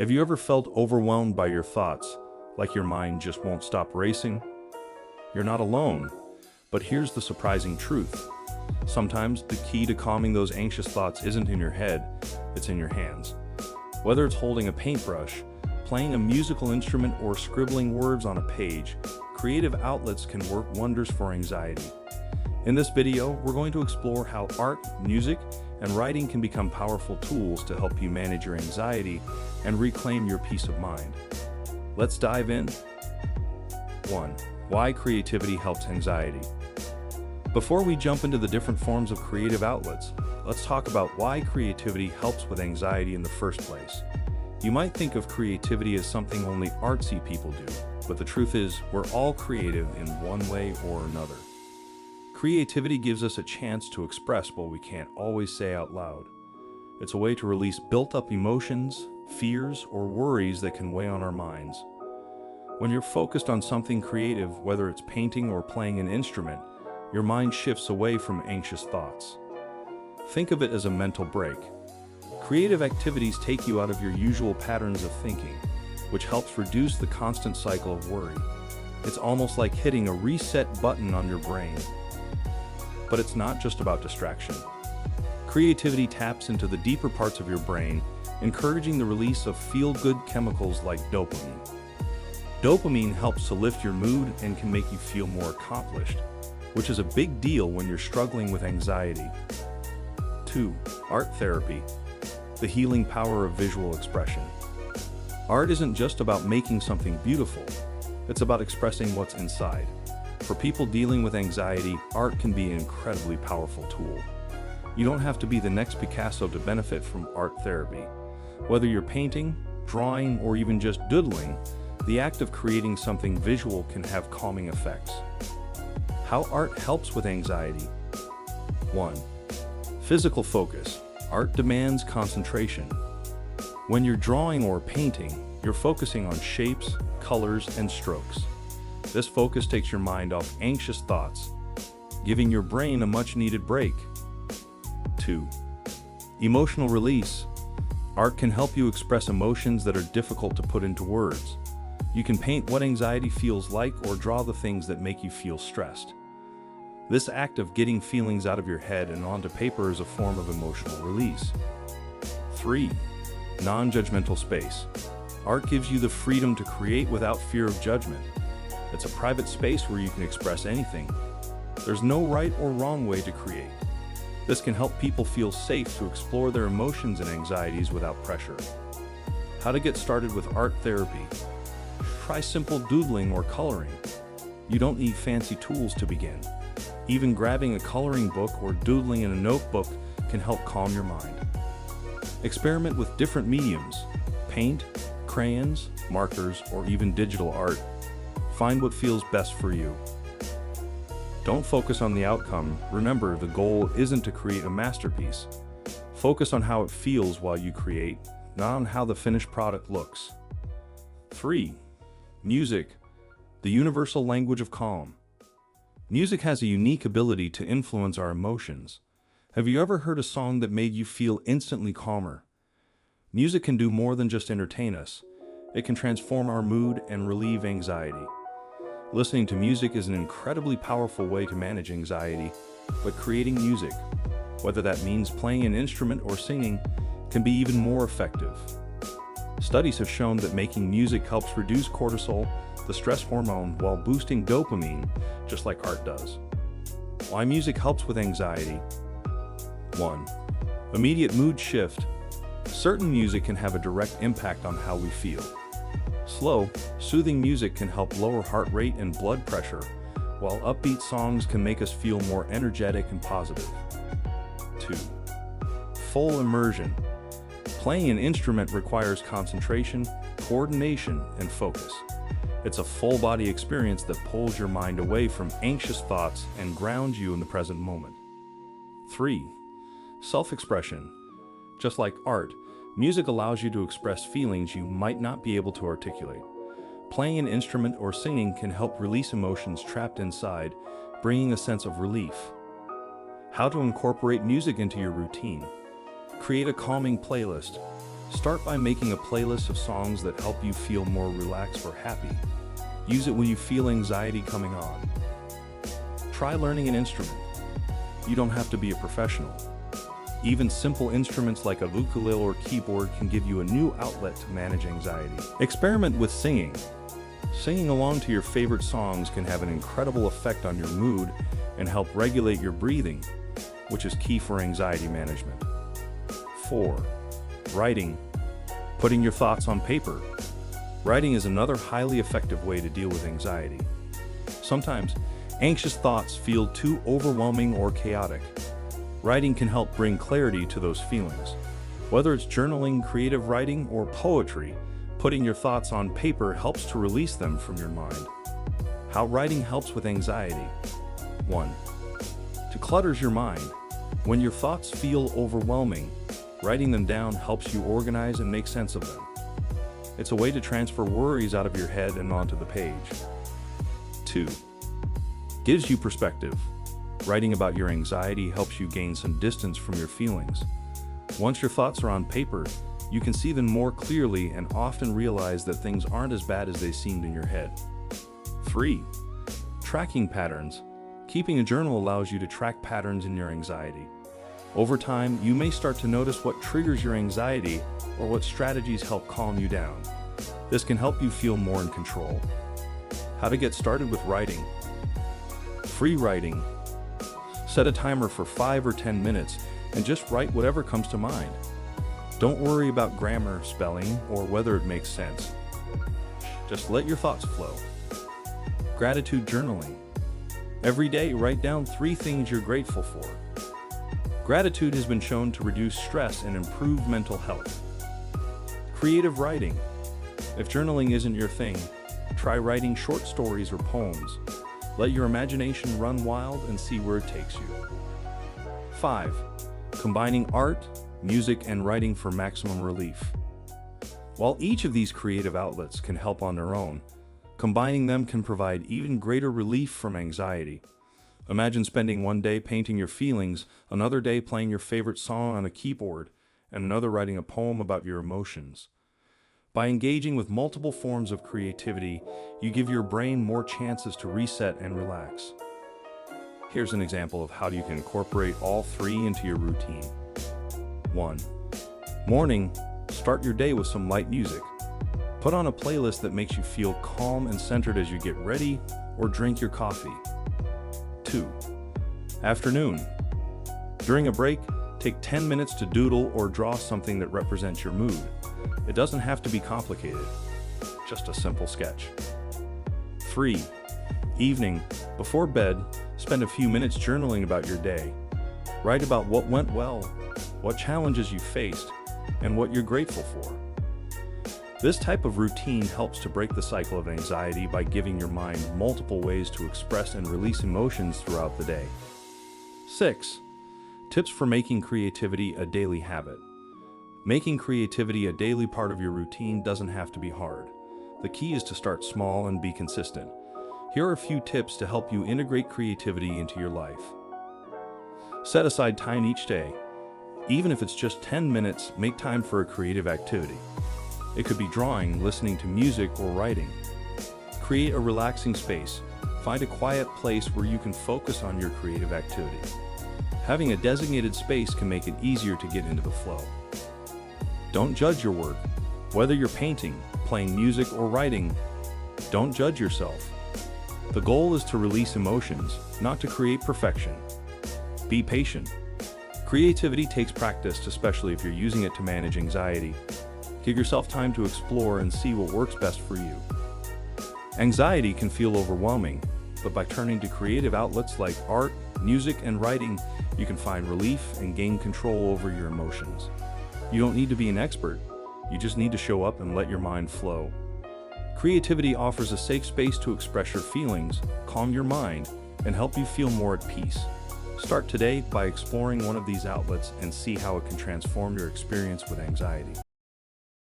Have you ever felt overwhelmed by your thoughts, like your mind just won't stop racing? You're not alone, but here's the surprising truth. Sometimes the key to calming those anxious thoughts isn't in your head, it's in your hands. Whether it's holding a paintbrush, playing a musical instrument, or scribbling words on a page, creative outlets can work wonders for anxiety. In this video, we're going to explore how art, music, and writing can become powerful tools to help you manage your anxiety and reclaim your peace of mind. Let's dive in. 1. Why creativity helps anxiety. Before we jump into the different forms of creative outlets, let's talk about why creativity helps with anxiety in the first place. You might think of creativity as something only artsy people do, but the truth is, we're all creative in one way or another. Creativity gives us a chance to express what we can't always say out loud. It's a way to release built-up emotions, fears, or worries that can weigh on our minds. When you're focused on something creative, whether it's painting or playing an instrument, your mind shifts away from anxious thoughts. Think of it as a mental break. Creative activities take you out of your usual patterns of thinking, which helps reduce the constant cycle of worry. It's almost like hitting a reset button on your brain. But it's not just about distraction. Creativity taps into the deeper parts of your brain, encouraging the release of feel-good chemicals like dopamine. Dopamine helps to lift your mood and can make you feel more accomplished, which is a big deal when you're struggling with anxiety. 2. Art therapy. The healing power of visual expression. Art isn't just about making something beautiful, it's about expressing what's inside. For people dealing with anxiety, art can be an incredibly powerful tool. You don't have to be the next Picasso to benefit from art therapy. Whether you're painting, drawing, or even just doodling, the act of creating something visual can have calming effects. How art helps with anxiety. 1. Physical focus. Art demands concentration. When you're drawing or painting, you're focusing on shapes, colors, and strokes. This focus takes your mind off anxious thoughts, giving your brain a much-needed break. 2. Emotional release. Art can help you express emotions that are difficult to put into words. You can paint what anxiety feels like or draw the things that make you feel stressed. This act of getting feelings out of your head and onto paper is a form of emotional release. 3. Non-judgmental space. Art gives you the freedom to create without fear of judgment. It's a private space where you can express anything. There's no right or wrong way to create. This can help people feel safe to explore their emotions and anxieties without pressure. How to get started with art therapy. Try simple doodling or coloring. You don't need fancy tools to begin. Even grabbing a coloring book or doodling in a notebook can help calm your mind. Experiment with different mediums: paint, crayons, markers, or even digital art. Find what feels best for you. Don't focus on the outcome. Remember, the goal isn't to create a masterpiece. Focus on how it feels while you create, not on how the finished product looks. 3. Music. The universal language of calm. Music has a unique ability to influence our emotions. Have you ever heard a song that made you feel instantly calmer? Music can do more than just entertain us. It can transform our mood and relieve anxiety. Listening to music is an incredibly powerful way to manage anxiety, but creating music, whether that means playing an instrument or singing, can be even more effective. Studies have shown that making music helps reduce cortisol, the stress hormone, while boosting dopamine, just like art does. Why music helps with anxiety. 1. Immediate mood shift. Certain music can have a direct impact on how we feel. Slow, soothing music can help lower heart rate and blood pressure, while upbeat songs can make us feel more energetic and positive. 2. Full immersion. Playing an instrument requires concentration, coordination, and focus. It's a full-body experience that pulls your mind away from anxious thoughts and grounds you in the present moment. 3. Self-expression. Just like art, music allows you to express feelings you might not be able to articulate. Playing an instrument or singing can help release emotions trapped inside, bringing a sense of relief. How to incorporate music into your routine. Create a calming playlist. Start by making a playlist of songs that help you feel more relaxed or happy. Use it when you feel anxiety coming on. Try learning an instrument. You don't have to be a professional. Even simple instruments like a ukulele or keyboard can give you a new outlet to manage anxiety. Experiment with singing. Singing along to your favorite songs can have an incredible effect on your mood and help regulate your breathing, which is key for anxiety management. 4. Writing. Putting your thoughts on paper. Writing is another highly effective way to deal with anxiety. Sometimes, anxious thoughts feel too overwhelming or chaotic. Writing can help bring clarity to those feelings. Whether it's journaling, creative writing, or poetry, putting your thoughts on paper helps to release them from your mind. How writing helps with anxiety. 1. Declutters your mind. When your thoughts feel overwhelming, writing them down helps you organize and make sense of them. It's a way to transfer worries out of your head and onto the page. 2. Gives you perspective. Writing about your anxiety helps you gain some distance from your feelings. Once your thoughts are on paper, you can see them more clearly and often realize that things aren't as bad as they seemed in your head. 3. Tracking patterns. Keeping a journal allows you to track patterns in your anxiety. Over time, you may start to notice what triggers your anxiety or what strategies help calm you down. This can help you feel more in control. How to get started with writing. Free writing. Set a timer for 5 or 10 minutes and just write whatever comes to mind. Don't worry about grammar, spelling, or whether it makes sense. Just let your thoughts flow. Gratitude journaling. Every day, write down 3 things you're grateful for. Gratitude has been shown to reduce stress and improve mental health. Creative writing. If journaling isn't your thing, try writing short stories or poems. Let your imagination run wild and see where it takes you. 5. Combining art, music, and writing for maximum relief. While each of these creative outlets can help on their own, combining them can provide even greater relief from anxiety. Imagine spending one day painting your feelings, another day playing your favorite song on a keyboard, and another writing a poem about your emotions. By engaging with multiple forms of creativity, you give your brain more chances to reset and relax. Here's an example of how you can incorporate all 3 into your routine. 1. Morning. Start your day with some light music. Put on a playlist that makes you feel calm and centered as you get ready or drink your coffee. 2. Afternoon. During a break, take 10 minutes to doodle or draw something that represents your mood. It doesn't have to be complicated, just a simple sketch. 3. Evening. Before bed, spend a few minutes journaling about your day. Write about what went well, what challenges you faced, and what you're grateful for. This type of routine helps to break the cycle of anxiety by giving your mind multiple ways to express and release emotions throughout the day. 6. Tips for making creativity a daily habit. Making creativity a daily part of your routine doesn't have to be hard. The key is to start small and be consistent. Here are a few tips to help you integrate creativity into your life. Set aside time each day. Even if it's just 10 minutes, make time for a creative activity. It could be drawing, listening to music, or writing. Create a relaxing space. Find a quiet place where you can focus on your creative activity. Having a designated space can make it easier to get into the flow. Don't judge your work. Whether you're painting, playing music, or writing, don't judge yourself. The goal is to release emotions, not to create perfection. Be patient. Creativity takes practice, especially if you're using it to manage anxiety. Give yourself time to explore and see what works best for you. Anxiety can feel overwhelming, but by turning to creative outlets like art, music, and writing, you can find relief and gain control over your emotions. You don't need to be an expert. You just need to show up and let your mind flow. Creativity offers a safe space to express your feelings, calm your mind, and help you feel more at peace. Start today by exploring one of these outlets and see how it can transform your experience with anxiety.